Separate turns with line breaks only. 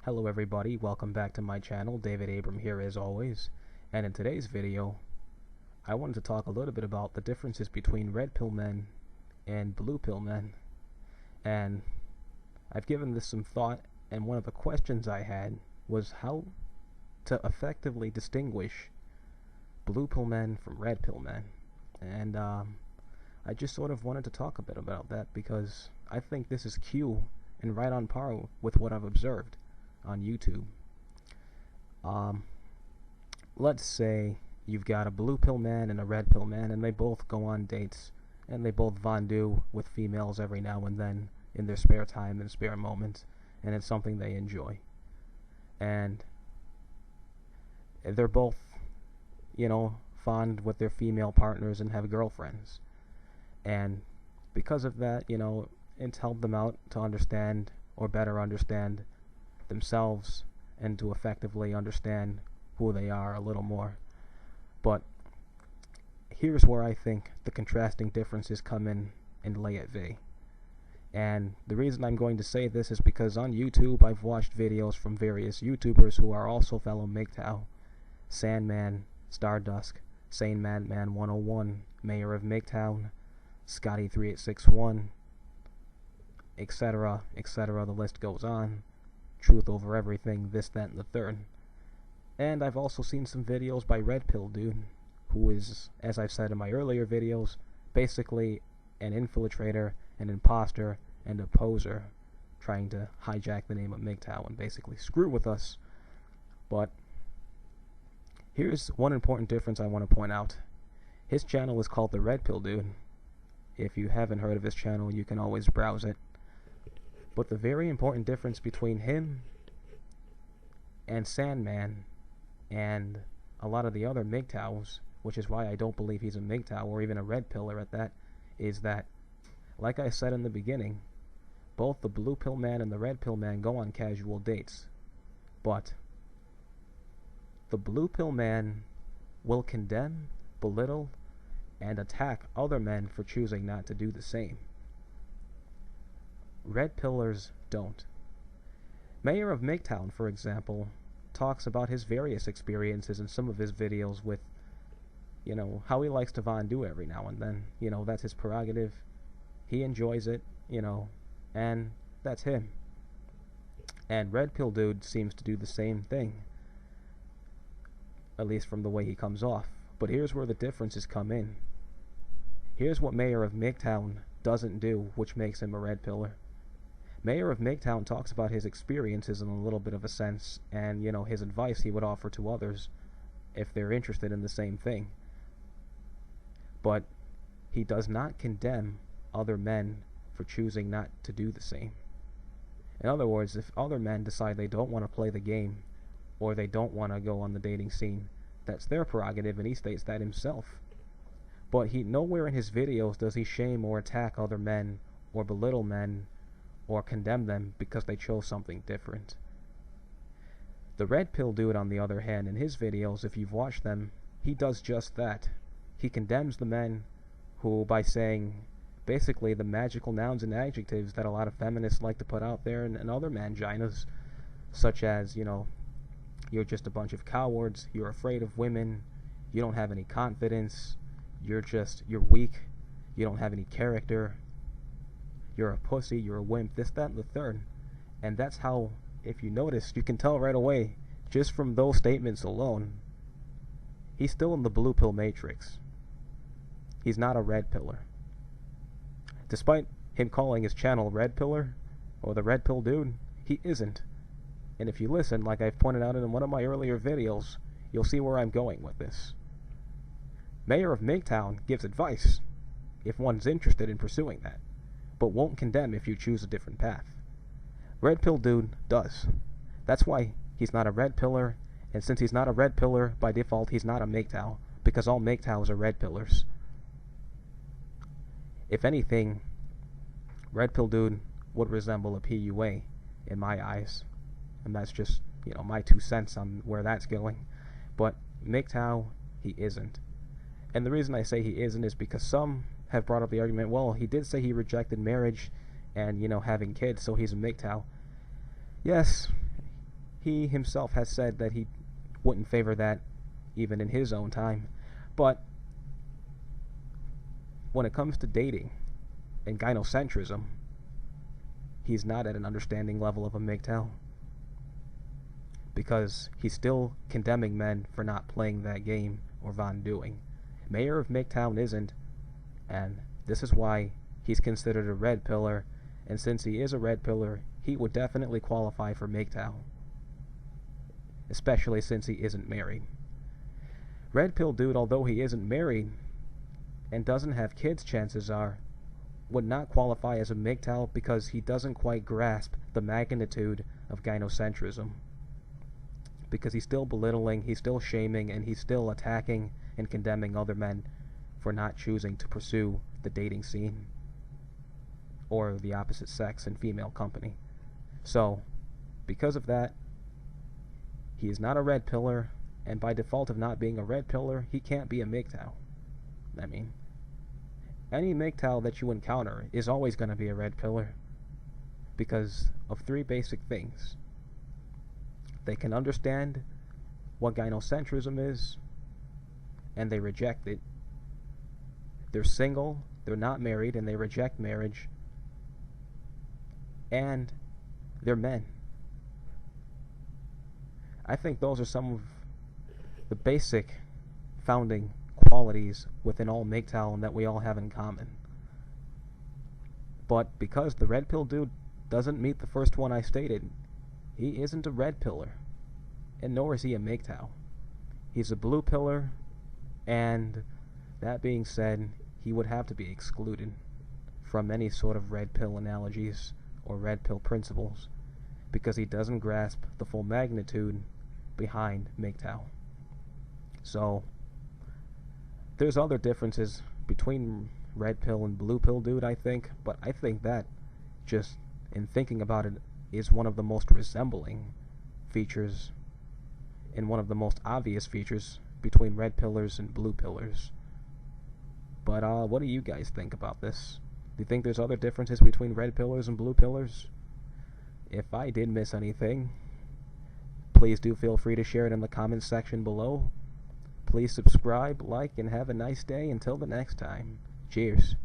Hello everybody, welcome back to my channel. David Abram here as always, and in today's video I wanted to talk a little bit about the differences between red pill men and blue pill men. And I've given this some thought, and one of the questions I had was how to effectively distinguish blue pill men from red pill men. And I just sort of wanted to talk a bit about that because I think this is cue and right on par with what I've observed on YouTube. Let's say you've got a blue pill man and a red pill man, and they both go on dates, and they both fondue with females every now and then in their spare time and spare moments, and it's something they enjoy. And they're both, fond with their female partners and have girlfriends. And because of that, it's helped them out to understand, or better understand, themselves, and to effectively understand who they are a little more. But here's where I think the contrasting differences come in and lay at bay. And the reason I'm going to say this is because on YouTube I've watched videos from various YouTubers who are also fellow MGTOW: Sandman, Stardust, Sane Madman 101, Mayor of MGTOW, Scotty 3861, etc., etc. The list goes on. Truth Over Everything, this, that, and the third. And I've also seen some videos by Red Pill Dude, who is, as I've said in my earlier videos, basically an infiltrator, an imposter, and a poser, trying to hijack the name of MGTOW and basically screw with us. But here's one important difference I want to point out. His channel is called The Red Pill Dude. If you haven't heard of his channel, you can always browse it. But the very important difference between him and Sandman and a lot of the other MGTOWs, which is why I don't believe he's a MGTOW or even a red pillar at that, is that, like I said in the beginning, both the blue pill man and the red pill man go on casual dates. But the blue pill man will condemn, belittle, and attack other men for choosing not to do the same. Red pillars don't. Mayor of MGTOW, for example, talks about his various experiences in some of his videos with, how he likes to fondue every now and then. That's his prerogative. He enjoys it, and that's him. And Red Pill Dude seems to do the same thing, at least from the way he comes off. But here's where the differences come in. Here's what Mayor of MGTOW doesn't do, which makes him a red pillar. Mayor of MGTOW talks about his experiences in a little bit of a sense, and his advice he would offer to others if they're interested in the same thing. But he does not condemn other men for choosing not to do the same. In other words, if other men decide they don't want to play the game, or they don't want to go on the dating scene, that's their prerogative, and he states that himself. But nowhere in his videos does he shame or attack other men, or belittle men, or condemn them because they chose something different. The Red Pill Dude, on the other hand, in his videos, if you've watched them, he does just that. He condemns the men who, by saying basically the magical nouns and adjectives that a lot of feminists like to put out there, and other manginas, such as, you're just a bunch of cowards, you're afraid of women, you don't have any confidence, you're weak, you don't have any character, you're a pussy, you're a wimp, this, that, and the third. And that's how, if you notice, you can tell right away, just from those statements alone, he's still in the blue pill matrix. He's not a red pillar. Despite him calling his channel Red Pillar, or the Red Pill Dude, he isn't. And if you listen, like I've pointed out in one of my earlier videos, you'll see where I'm going with this. Mayor of MGTOW gives advice, if one's interested in pursuing that, but won't condemn if you choose a different path. Red Pill Dude does. That's why he's not a red pillar, and since he's not a red pillar, by default he's not a MGTOW, because all MGTOWs are red pillars. If anything, Red Pill Dude would resemble a PUA in my eyes, and that's just, my 2 cents on where that's going. But MGTOW, he isn't. And the reason I say he isn't is because some have brought up the argument, well, he did say he rejected marriage and, having kids, so he's a MGTOW. Yes, he himself has said that he wouldn't favor that even in his own time. But when it comes to dating and gynocentrism, he's not at an understanding level of a MGTOW, because he's still condemning men for not playing that game or Von doing. Mayor of MGTOW isn't, and this is why he's considered a red pillar, and since he is a red pillar, he would definitely qualify for MGTOW, especially since he isn't married. Red pill dude, although he isn't married and doesn't have kids, chances are, would not qualify as a MGTOW because he doesn't quite grasp the magnitude of gynocentrism. Because he's still belittling, he's still shaming, and he's still attacking and condemning other men for not choosing to pursue the dating scene or the opposite sex in female company. So, because of that, he is not a red pillar, and by default of not being a red pillar, he can't be a MGTOW. I mean, any MGTOW that you encounter is always going to be a red pillar because of three basic things. They can understand what gynocentrism is, and they reject it. They're single, they're not married, and they reject marriage. And they're men. I think those are some of the basic founding qualities within all MGTOW that we all have in common. But because the red pill dude doesn't meet the first one I stated, he isn't a red pillar, and nor is he a MGTOW. He's a blue pillar, and that being said, he would have to be excluded from any sort of red pill analogies or red pill principles because he doesn't grasp the full magnitude behind MGTOW. So, there's other differences between red pill and blue pill dude, I think, but I think that, just in thinking about it, is one of the most resembling features and one of the most obvious features between red pillars and blue pillars. But what do you guys think about this? Do you think there's other differences between red pillars and blue pillars? If I did miss anything, please do feel free to share it in the comments section below. Please subscribe, like, and have a nice day until the next time. Cheers.